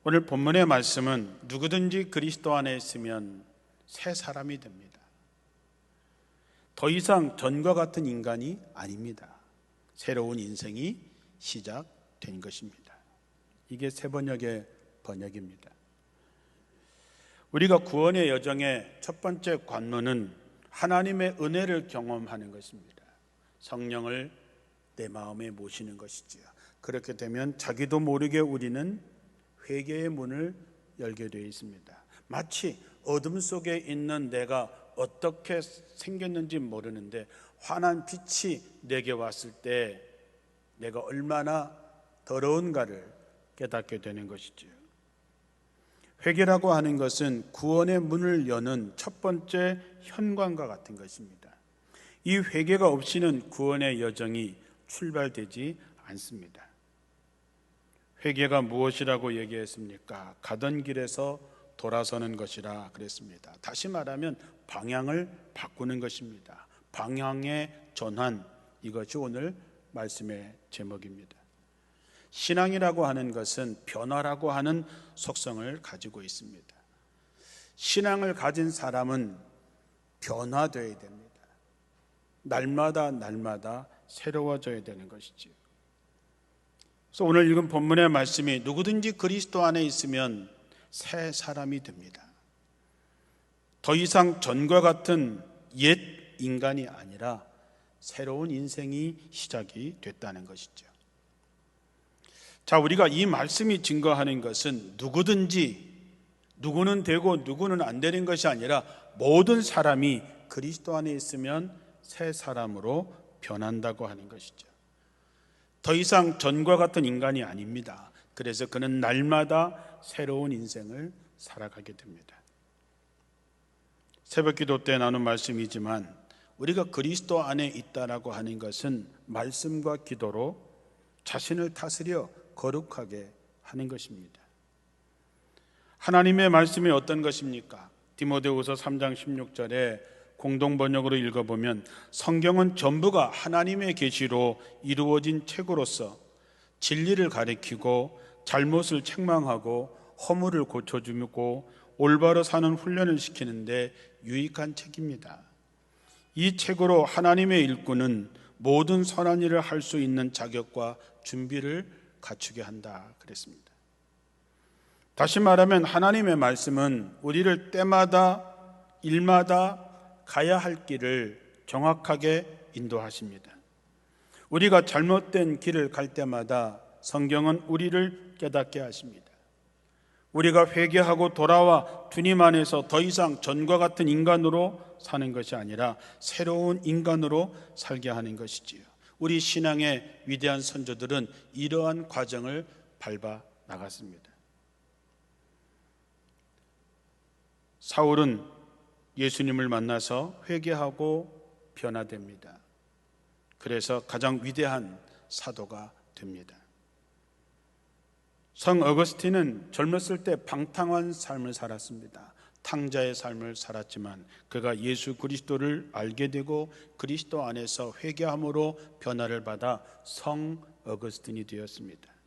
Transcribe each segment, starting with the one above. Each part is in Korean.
오늘 본문의 말씀은 누구든지 그리스도 안에 있으면 새 사람이 됩니다. 더 이상 전과 같은 인간이 아닙니다. 새로운 인생이 시작된 것입니다. 이게 세번역의 번역입니다. 우리가 구원의 여정의 첫 번째 관문은 하나님의 은혜를 경험하는 것입니다. 성령을 내 마음에 모시는 것이지요. 그렇게 되면 자기도 모르게 우리는 회개의 문을 열게 되어 있습니다. 마치 어둠 속에 있는 내가 어떻게 생겼는지 모르는데 환한 빛이 내게 왔을 때 내가 얼마나 더러운가를 깨닫게 되는 것이지요. 회개라고 하는 것은 구원의 문을 여는 첫 번째 현관과 같은 것입니다. 이 회개가 없이는 구원의 여정이 출발되지 않습니다. 회개가 무엇이라고 얘기했습니까? 가던 길에서 돌아서는 것이라 그랬습니다. 다시 말하면 방향을 바꾸는 것입니다. 방향의 전환, 이것이 오늘 말씀의 제목입니다. 신앙이라고 하는 것은 변화라고 하는 속성을 가지고 있습니다. 신앙을 가진 사람은 변화되어야 됩니다. 날마다 새로워져야 되는 것이지요. 그래서 오늘 읽은 본문의 말씀이 누구든지 그리스도 안에 있으면 새 사람이 됩니다. 더 이상 전과 같은 옛 인간이 아니라 새로운 인생이 시작이 됐다는 것이죠. 자, 우리가 이 말씀이 증거하는 것은 누구든지, 누구는 되고 누구는 안 되는 것이 아니라 모든 사람이 그리스도 안에 있으면 새 사람으로 변한다고 하는 것이죠. 더 이상 전과 같은 인간이 아닙니다. 그래서 그는 날마다 새로운 인생을 살아가게 됩니다. 새벽기도 때 나눈 말씀이지만 우리가 그리스도 안에 있다라고 하는 것은 말씀과 기도로 자신을 다스려 거룩하게 하는 것입니다. 하나님의 말씀이 어떤 것입니까? 디모데후서 3장 16절에 공동번역으로 읽어보면 성경은 전부가 하나님의 계시로 이루어진 책으로서 진리를 가리키고 잘못을 책망하고 허물을 고쳐주고 올바로 사는 훈련을 시키는데 유익한 책입니다. 이 책으로 하나님의 일꾼은 모든 선한 일을 할 수 있는 자격과 준비를 갖추게 한다 그랬습니다. 다시 말하면 하나님의 말씀은 우리를 때마다 일마다 가야 할 길을 정확하게 인도하십니다. 우리가 잘못된 길을 갈 때마다 성경은 우리를 깨닫게 하십니다. 우리가 회개하고 돌아와 주님 안에서 더 이상 전과 같은 인간으로 사는 것이 아니라 새로운 인간으로 살게 하는 것이지요. 우리 신앙의 위대한 선조들은 이러한 과정을 밟아 나갔습니다. 사울은 예수님을 만나서 회개하고 변화됩니다. 그래서 가장 위대한 사도가 됩니다. 성 어거스틴은 젊었을 때 방탕한 삶을 살았습니다. 탕자의 삶을 살았지만 그가 예수 그리스도를 알게 되고 그리스도 안에서 회개함으로 변화를 받아 성 어거스틴이 되었습니다.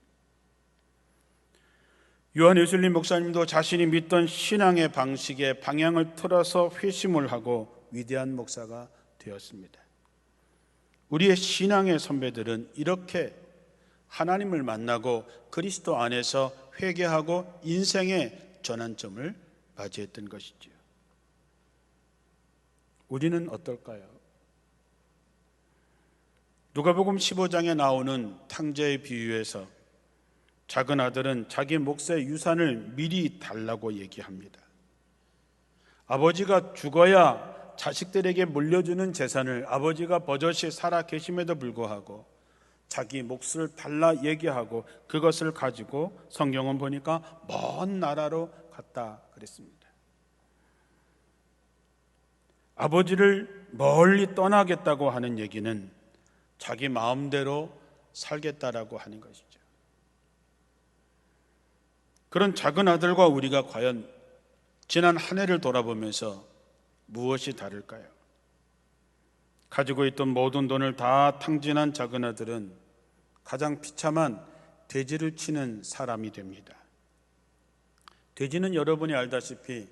요한 웨슬리 목사님도 자신이 믿던 신앙의 방식에 방향을 틀어서 회심을 하고 위대한 목사가 되었습니다. 우리의 신앙의 선배들은 이렇게 하나님을 만나고 그리스도 안에서 회개하고 인생의 전환점을 맞이했던 것이지요. 우리는 어떨까요? 누가복음 15장에 나오는 탕자의 비유에서 작은 아들은 자기 몫의 유산을 미리 달라고 얘기합니다. 아버지가 죽어야 자식들에게 물려주는 재산을 아버지가 버젓이 살아 계심에도 불구하고 자기 몫을 달라 얘기하고 그것을 가지고 성경은 보니까 먼 나라로 갔다 그랬습니다. 아버지를 멀리 떠나겠다고 하는 얘기는 자기 마음대로 살겠다라고 하는 것이죠. 그런 작은 아들과 우리가 과연 지난 한 해를 돌아보면서 무엇이 다를까요? 가지고 있던 모든 돈을 다 탕진한 작은 아들은 가장 비참한 돼지를 치는 사람이 됩니다. 돼지는 여러분이 알다시피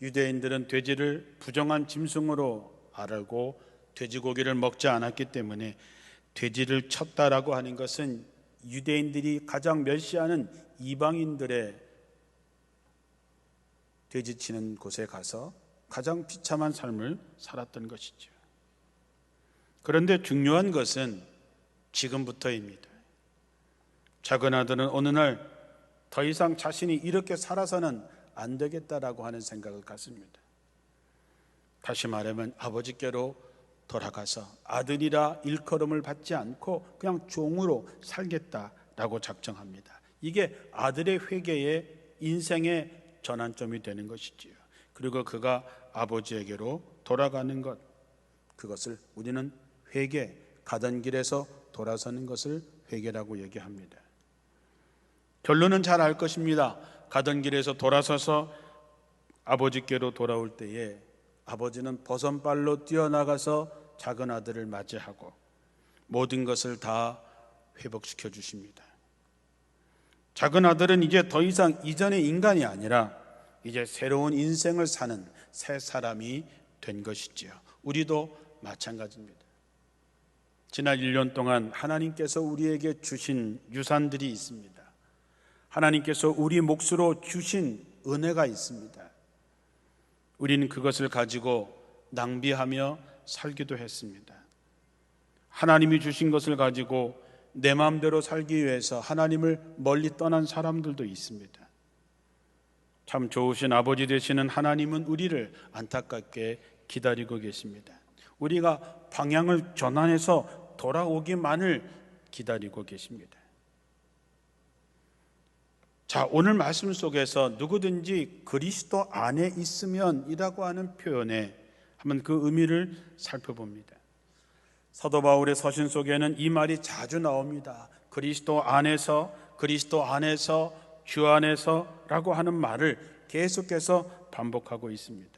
유대인들은 돼지를 부정한 짐승으로 알고 돼지고기를 먹지 않았기 때문에 돼지를 쳤다라고 하는 것은 유대인들이 가장 멸시하는 이방인들의 돼지 치는 곳에 가서 가장 비참한 삶을 살았던 것이죠. 그런데 중요한 것은 지금부터입니다. 작은 아들은 어느 날 더 이상 자신이 이렇게 살아서는 안 되겠다라고 하는 생각을 갖습니다. 다시 말하면 아버지께로 돌아가서 아들이라 일컬음을 받지 않고 그냥 종으로 살겠다라고 작정합니다. 이게 아들의 회개의 인생의 전환점이 되는 것이지요. 그리고 그가 아버지에게로 돌아가는 것, 그것을 우리는 회개, 가던 길에서 돌아서는 것을 회개라고 얘기합니다. 결론은 잘 알 것입니다. 가던 길에서 돌아서서 아버지께로 돌아올 때에 아버지는 버선발로 뛰어나가서 작은 아들을 맞이하고 모든 것을 다 회복시켜 주십니다. 작은 아들은 이제 더 이상 이전의 인간이 아니라 이제 새로운 인생을 사는 새 사람이 된 것이지요. 우리도 마찬가지입니다. 지난 1년 동안 하나님께서 우리에게 주신 유산들이 있습니다. 하나님께서 우리 몫으로 주신 은혜가 있습니다. 우리는 그것을 가지고 낭비하며 살기도 했습니다. 하나님이 주신 것을 가지고 내 마음대로 살기 위해서 하나님을 멀리 떠난 사람들도 있습니다. 참 좋으신 아버지 되시는 하나님은 우리를 안타깝게 기다리고 계십니다. 우리가 방향을 전환해서 돌아오기만을 기다리고 계십니다. 자, 오늘 말씀 속에서 누구든지 그리스도 안에 있으면 이라고 하는 표현에 한번 그 의미를 살펴봅니다. 사도 바울의 서신 속에는 이 말이 자주 나옵니다. 그리스도 안에서, 주 안에서 라고 하는 말을 계속해서 반복하고 있습니다.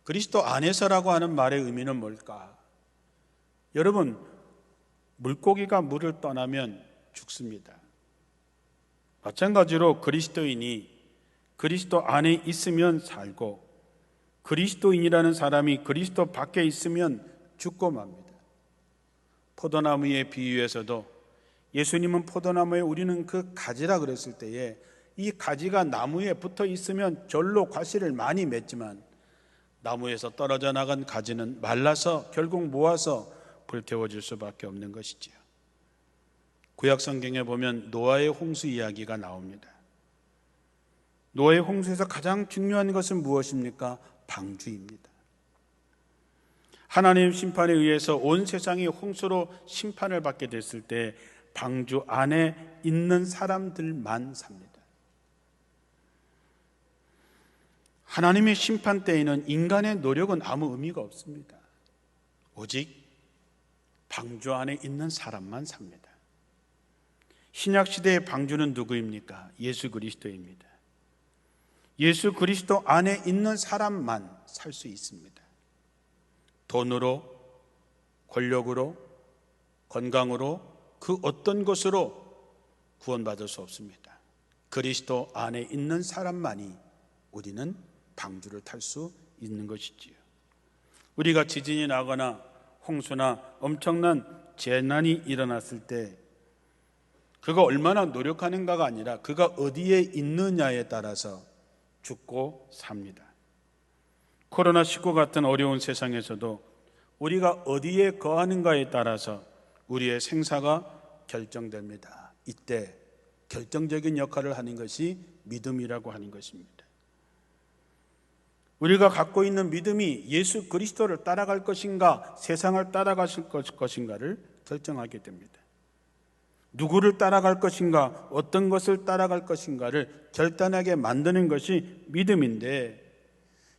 그리스도 안에서라고 하는 말의 의미는 뭘까? 여러분, 물고기가 물을 떠나면 죽습니다. 마찬가지로 그리스도인이 그리스도 안에 있으면 살고 그리스도인이라는 사람이 그리스도 밖에 있으면 죽고 맙니다. 포도나무의 비유에서도 예수님은 포도나무에 우리는 그 가지라 그랬을 때에 이 가지가 나무에 붙어 있으면 절로 과실을 많이 맺지만 나무에서 떨어져 나간 가지는 말라서 결국 모아서 불태워질 수밖에 없는 것이지요. 구약 성경에 보면 노아의 홍수 이야기가 나옵니다. 노아의 홍수에서 가장 중요한 것은 무엇입니까? 방주입니다. 하나님 심판에 의해서 온 세상이 홍수로 심판을 받게 됐을 때 방주 안에 있는 사람들만 삽니다. 하나님의 심판 때에는 인간의 노력은 아무 의미가 없습니다. 오직 방주 안에 있는 사람만 삽니다. 신약 시대의 방주는 누구입니까? 예수 그리스도입니다. 예수 그리스도 안에 있는 사람만 살 수 있습니다. 돈으로, 권력으로, 건강으로 그 어떤 것으로 구원받을 수 없습니다. 그리스도 안에 있는 사람만이 우리는 방주를 탈 수 있는 것이지요. 우리가 지진이 나거나 홍수나 엄청난 재난이 일어났을 때 그가 얼마나 노력하는가가 아니라 그가 어디에 있느냐에 따라서 죽고 삽니다. 코로나19 같은 어려운 세상에서도 우리가 어디에 거하는가에 따라서 우리의 생사가 결정됩니다. 이때 결정적인 역할을 하는 것이 믿음이라고 하는 것입니다. 우리가 갖고 있는 믿음이 예수 그리스도를 따라갈 것인가 세상을 따라갈 것인가를 결정하게 됩니다. 누구를 따라갈 것인가 어떤 것을 따라갈 것인가를 결단하게 만드는 것이 믿음인데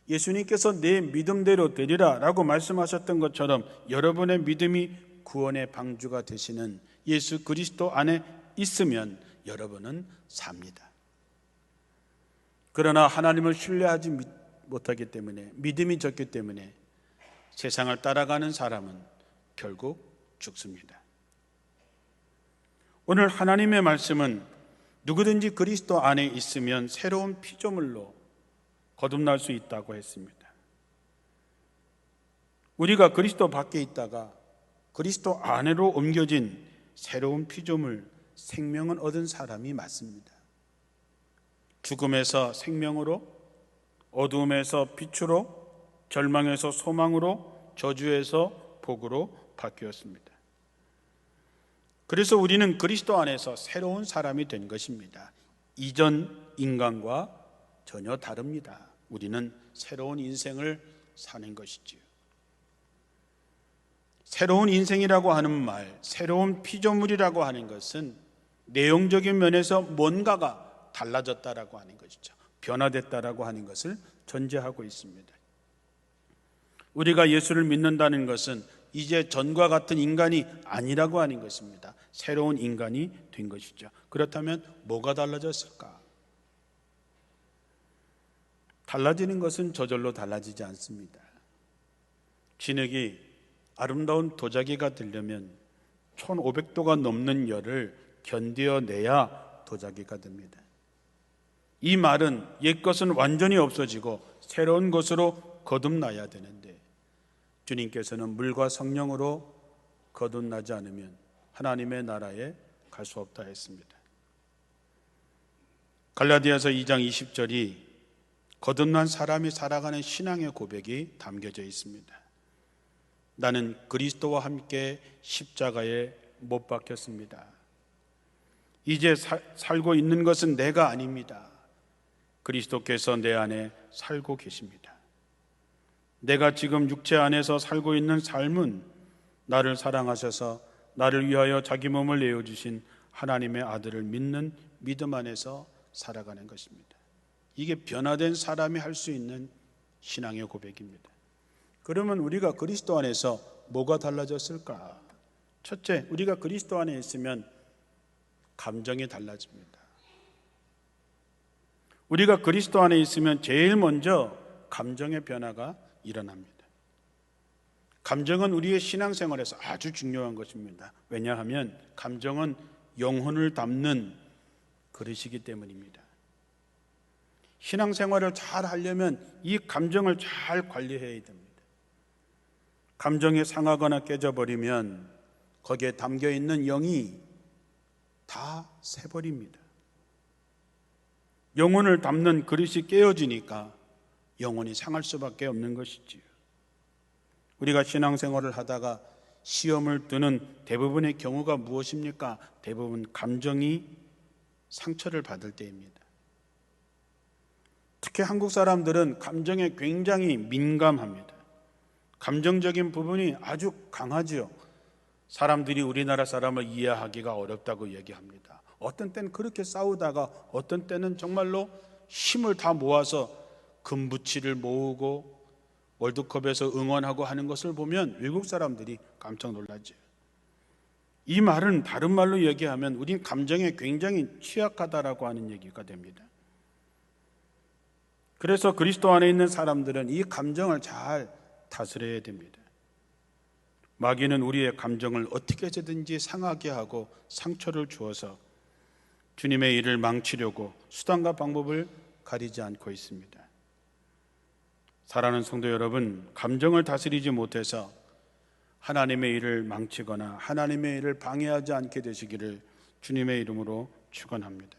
예수님께서 내 믿음대로 되리라 라고 말씀하셨던 것처럼 여러분의 믿음이 구원의 방주가 되시는 예수 그리스도 안에 있으면 여러분은 삽니다. 그러나 하나님을 신뢰하지 못하기 때문에 믿음이 적기 때문에 세상을 따라가는 사람은 결국 죽습니다. 오늘 하나님의 말씀은 누구든지 그리스도 안에 있으면 새로운 피조물로 거듭날 수 있다고 했습니다. 우리가 그리스도 밖에 있다가 그리스도 안으로 옮겨진 새로운 피조물, 생명은 얻은 사람이 맞습니다. 죽음에서 생명으로, 어두움에서 빛으로, 절망에서 소망으로, 저주에서 복으로 바뀌었습니다. 그래서 우리는 그리스도 안에서 새로운 사람이 된 것입니다. 이전 인간과 전혀 다릅니다. 우리는 새로운 인생을 사는 것이지요. 새로운 인생이라고 하는 말, 새로운 피조물이라고 하는 것은 내용적인 면에서 뭔가가 달라졌다라고 하는 것이죠. 변화됐다라고 하는 것을 전제하고 있습니다. 우리가 예수를 믿는다는 것은 이제 전과 같은 인간이 아니라고 하는 것입니다. 새로운 인간이 된 것이죠. 그렇다면 뭐가 달라졌을까? 달라지는 것은 저절로 달라지지 않습니다. 진흙이 아름다운 도자기가 되려면 1500도가 넘는 열을 견뎌내야 도자기가 됩니다. 이 말은 옛 것은 완전히 없어지고 새로운 것으로 거듭나야 되는데 주님께서는 물과 성령으로 거듭나지 않으면 하나님의 나라에 갈 수 없다 했습니다. 갈라디아서 2장 20절이 거듭난 사람이 살아가는 신앙의 고백이 담겨져 있습니다. 나는 그리스도와 함께 십자가에 못 박혔습니다. 이제 살고 있는 것은 내가 아닙니다. 그리스도께서 내 안에 살고 계십니다. 내가 지금 육체 안에서 살고 있는 삶은 나를 사랑하셔서 나를 위하여 자기 몸을 내어주신 하나님의 아들을 믿는 믿음 안에서 살아가는 것입니다. 이게 변화된 사람이 할 수 있는 신앙의 고백입니다. 그러면 우리가 그리스도 안에서 뭐가 달라졌을까? 첫째, 우리가 그리스도 안에 있으면 감정이 달라집니다. 우리가 그리스도 안에 있으면 제일 먼저 감정의 변화가 일어납니다. 감정은 우리의 신앙생활에서 아주 중요한 것입니다. 왜냐하면 감정은 영혼을 담는 그릇이기 때문입니다. 신앙생활을 잘 하려면 이 감정을 잘 관리해야 됩니다. 감정이 상하거나 깨져버리면 거기에 담겨있는 영이 다 새버립니다. 영혼을 담는 그릇이 깨어지니까 영혼이 상할 수밖에 없는 것이지요. 우리가 신앙생활을 하다가 시험을 드는 대부분의 경우가 무엇입니까? 대부분 감정이 상처를 받을 때입니다. 특히 한국 사람들은 감정에 굉장히 민감합니다. 감정적인 부분이 아주 강하지요. 사람들이 우리나라 사람을 이해하기가 어렵다고 얘기합니다. 어떤 때는 그렇게 싸우다가 어떤 때는 정말로 힘을 다 모아서 금부치를 모으고 월드컵에서 응원하고 하는 것을 보면 외국 사람들이 깜짝 놀라죠. 이 말은 다른 말로 얘기하면 우린 감정에 굉장히 취약하다라고 하는 얘기가 됩니다. 그래서 그리스도 안에 있는 사람들은 이 감정을 잘 다스려야 됩니다. 마귀는 우리의 감정을 어떻게 해서든지 상하게 하고 상처를 주어서 주님의 일을 망치려고 수단과 방법을 가리지 않고 있습니다. 사랑하는 성도 여러분, 감정을 다스리지 못해서 하나님의 일을 망치거나 하나님의 일을 방해하지 않게 되시기를 주님의 이름으로 축원합니다.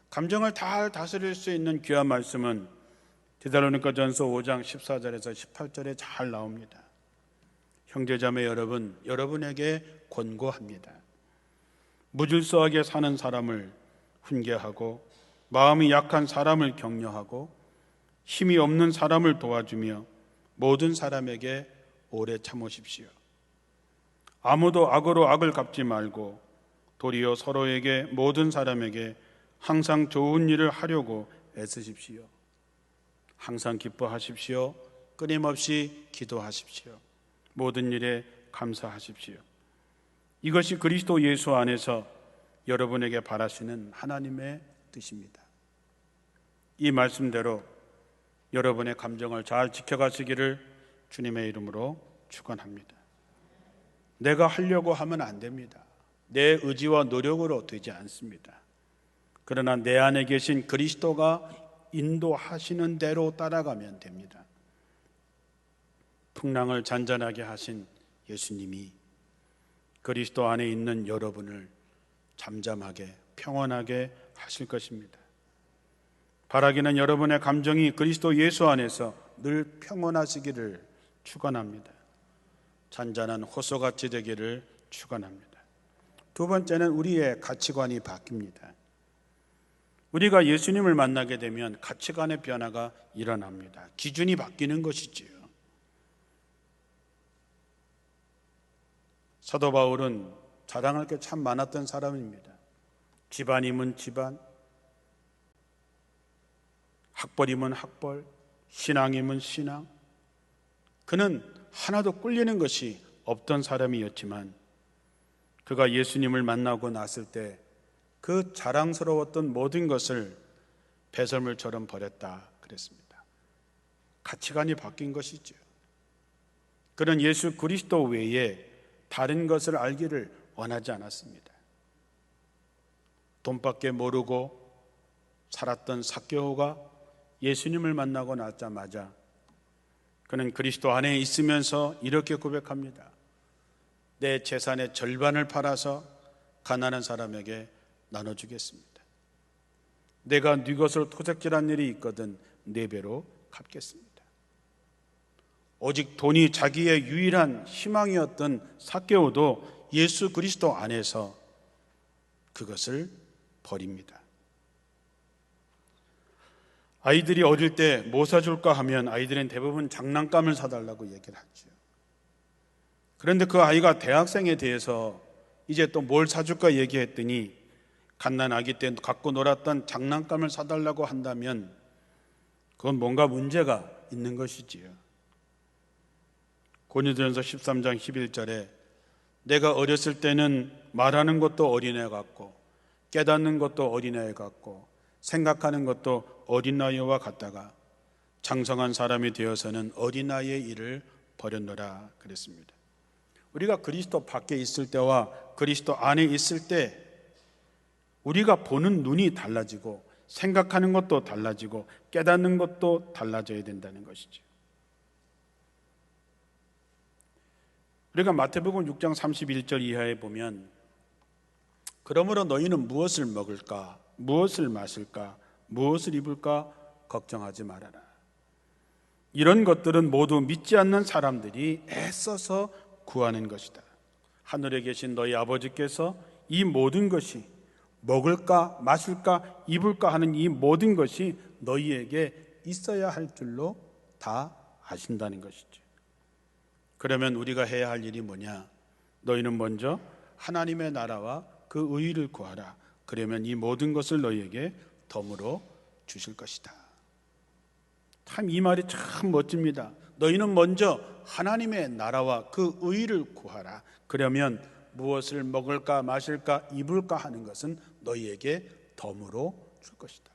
감정을 잘 다스릴 수 있는 귀한 말씀은 데살로니가전서 5장 14절에서 18절에 잘 나옵니다. 형제자매 여러분, 여러분에게 권고합니다. 무질서하게 사는 사람을 훈계하고 마음이 약한 사람을 격려하고 힘이 없는 사람을 도와주며 모든 사람에게 오래 참으십시오. 아무도 악으로 악을 갚지 말고 도리어 서로에게 모든 사람에게 항상 좋은 일을 하려고 애쓰십시오. 항상 기뻐하십시오. 끊임없이 기도하십시오. 모든 일에 감사하십시오. 이것이 그리스도 예수 안에서 여러분에게 바라시는 하나님의 뜻입니다. 이 말씀대로 여러분의 감정을 잘 지켜가시기를 주님의 이름으로 축원합니다. 내가 하려고 하면 안 됩니다. 내 의지와 노력으로 되지 않습니다. 그러나 내 안에 계신 그리스도가 인도하시는 대로 따라가면 됩니다. 풍랑을 잔잔하게 하신 예수님이 그리스도 안에 있는 여러분을 잠잠하게 평온하게 하실 것입니다. 바라기는 여러분의 감정이 그리스도 예수 안에서 늘 평온하시기를 축원합니다. 잔잔한 호소같이 되기를 축원합니다. 두 번째는 우리의 가치관이 바뀝니다. 우리가 예수님을 만나게 되면 가치관의 변화가 일어납니다. 기준이 바뀌는 것이지요. 사도 바울은 자랑할 게 참 많았던 사람입니다. 집안이면 집안, 학벌이면 학벌, 신앙이면 신앙. 그는 하나도 꿀리는 것이 없던 사람이었지만 그가 예수님을 만나고 났을 때 그 자랑스러웠던 모든 것을 배설물처럼 버렸다 그랬습니다. 가치관이 바뀐 것이죠. 그는 예수 그리스도 외에 다른 것을 알기를 원하지 않았습니다. 돈밖에 모르고 살았던 삭개오가 예수님을 만나고 나자마자 그는 그리스도 안에 있으면서 이렇게 고백합니다. 내 재산의 절반을 팔아서 가난한 사람에게 나눠주겠습니다. 내가 네 것을 토색질한 일이 있거든 4배로 갚겠습니다. 오직 돈이 자기의 유일한 희망이었던 삭개오도 예수 그리스도 안에서 그것을 버립니다. 아이들이 어릴 때 뭐 사줄까 하면 아이들은 대부분 장난감을 사달라고 얘기를 하죠. 그런데 그 아이가 대학생에 대해서 이제 또 뭘 사줄까 얘기했더니 갓난 아기 때 갖고 놀았던 장난감을 사달라고 한다면 그건 뭔가 문제가 있는 것이지요. 고린도전서 13장 11절에 내가 어렸을 때는 말하는 것도 어린애 같고 깨닫는 것도 어린애 같고 생각하는 것도 어린아이와 같다가 장성한 사람이 되어서는 어린아이의 일을 버렸노라 그랬습니다. 우리가 그리스도 밖에 있을 때와 그리스도 안에 있을 때 우리가 보는 눈이 달라지고 생각하는 것도 달라지고 깨닫는 것도 달라져야 된다는 것이죠. 우리가 마태복음 6장 31절 이하에 보면 그러므로 너희는 무엇을 먹을까 무엇을 마실까 무엇을 입을까 걱정하지 말아라. 이런 것들은 모두 믿지 않는 사람들이 애써서 구하는 것이다. 하늘에 계신 너희 아버지께서 이 모든 것이 먹을까 마실까 입을까 하는 이 모든 것이 너희에게 있어야 할 줄로 다 아신다는 것이죠. 그러면 우리가 해야 할 일이 뭐냐? 너희는 먼저 하나님의 나라와 그 의의를 구하라. 그러면 이 모든 것을 너희에게 덤으로 주실 것이다. 참 이 말이 참 멋집니다. 너희는 먼저 하나님의 나라와 그 의의를 구하라. 그러면 무엇을 먹을까 마실까 입을까 하는 것은 너희에게 덤으로 줄 것이다.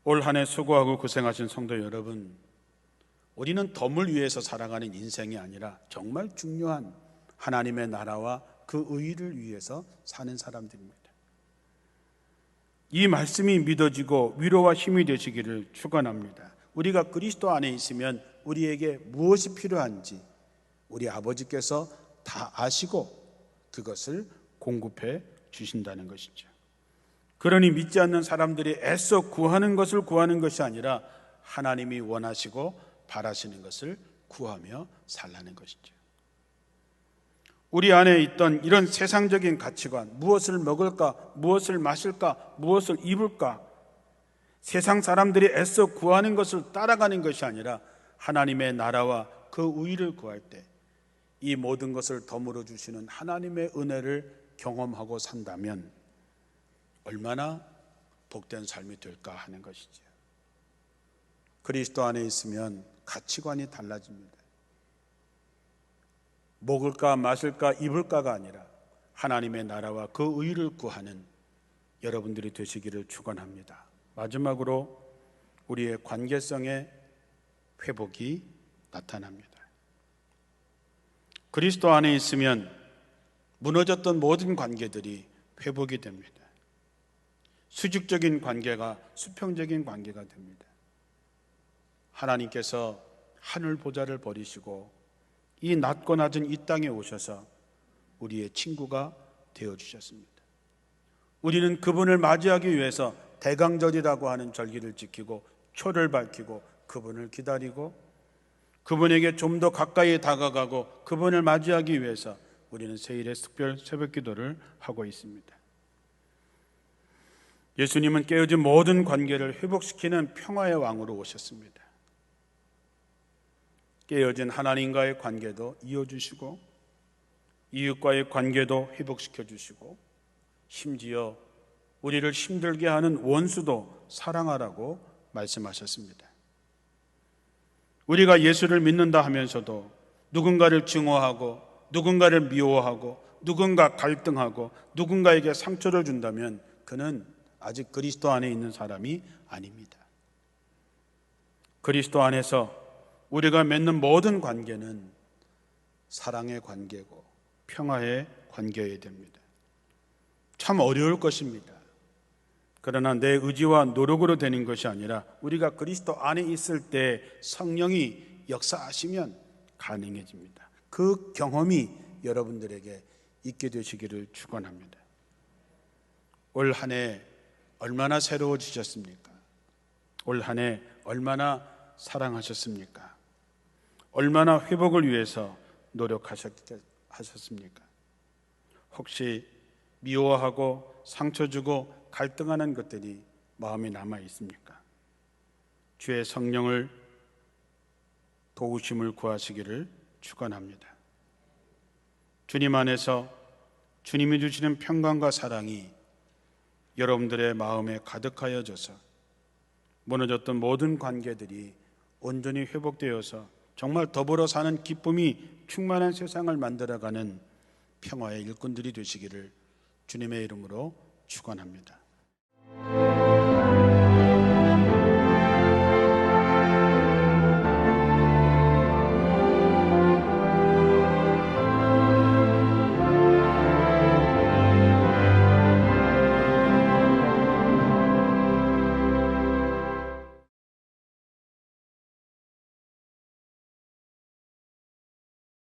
올 한 해 수고하고 고생하신 성도 여러분, 우리는 덤을 위해서 살아가는 인생이 아니라 정말 중요한 하나님의 나라와 그 의의를 위해서 사는 사람들입니다. 이 말씀이 믿어지고 위로와 힘이 되시기를 축원합니다. 우리가 그리스도 안에 있으면 우리에게 무엇이 필요한지 우리 아버지께서 다 아시고 그것을 공급해 주신다는 것이죠. 그러니 믿지 않는 사람들이 애써 구하는 것을 구하는 것이 아니라 하나님이 원하시고 바라시는 것을 구하며 살라는 것이죠. 우리 안에 있던 이런 세상적인 가치관, 무엇을 먹을까, 무엇을 마실까, 무엇을 입을까, 세상 사람들이 애써 구하는 것을 따라가는 것이 아니라 하나님의 나라와 그 의의를 구할 때 이 모든 것을 덤으로 주시는 하나님의 은혜를 경험하고 산다면 얼마나 복된 삶이 될까 하는 것이죠. 그리스도 안에 있으면 가치관이 달라집니다. 먹을까 마실까 입을까가 아니라 하나님의 나라와 그 의의를 구하는 여러분들이 되시기를 축원합니다. 마지막으로 우리의 관계성의 회복이 나타납니다. 그리스도 안에 있으면 무너졌던 모든 관계들이 회복이 됩니다. 수직적인 관계가 수평적인 관계가 됩니다. 하나님께서 하늘 보좌를 버리시고 이 낮고 낮은 이 땅에 오셔서 우리의 친구가 되어주셨습니다. 우리는 그분을 맞이하기 위해서 대강절이라고 하는 절기를 지키고 초를 밝히고 그분을 기다리고 그분에게 좀 더 가까이 다가가고 그분을 맞이하기 위해서 우리는 세일의 특별 새벽기도를 하고 있습니다. 예수님은 깨어진 모든 관계를 회복시키는 평화의 왕으로 오셨습니다. 깨어진 하나님과의 관계도 이어주시고 이웃과의 관계도 회복시켜 주시고 심지어 우리를 힘들게 하는 원수도 사랑하라고 말씀하셨습니다. 우리가 예수를 믿는다 하면서도 누군가를 증오하고 누군가를 미워하고 누군가 갈등하고 누군가에게 상처를 준다면 그는 아직 그리스도 안에 있는 사람이 아닙니다. 그리스도 안에서 우리가 맺는 모든 관계는 사랑의 관계고 평화의 관계여야 됩니다. 참 어려울 것입니다. 그러나 내 의지와 노력으로 되는 것이 아니라 우리가 그리스도 안에 있을 때 성령이 역사하시면 가능해집니다. 그 경험이 여러분들에게 있게 되시기를 축원합니다. 올 한 해 얼마나 새로워지셨습니까? 올 한 해 얼마나 사랑하셨습니까? 얼마나 회복을 위해서 노력하셨습니까? 혹시 미워하고 상처 주고 갈등하는 것들이 마음에 남아 있습니까? 주의 성령을 도우심을 구하시기를 축원합니다. 주님 안에서 주님이 주시는 평강과 사랑이 여러분들의 마음에 가득하여져서 무너졌던 모든 관계들이 온전히 회복되어서 정말 더불어 사는 기쁨이 충만한 세상을 만들어가는 평화의 일꾼들이 되시기를 주님의 이름으로 축원합니다.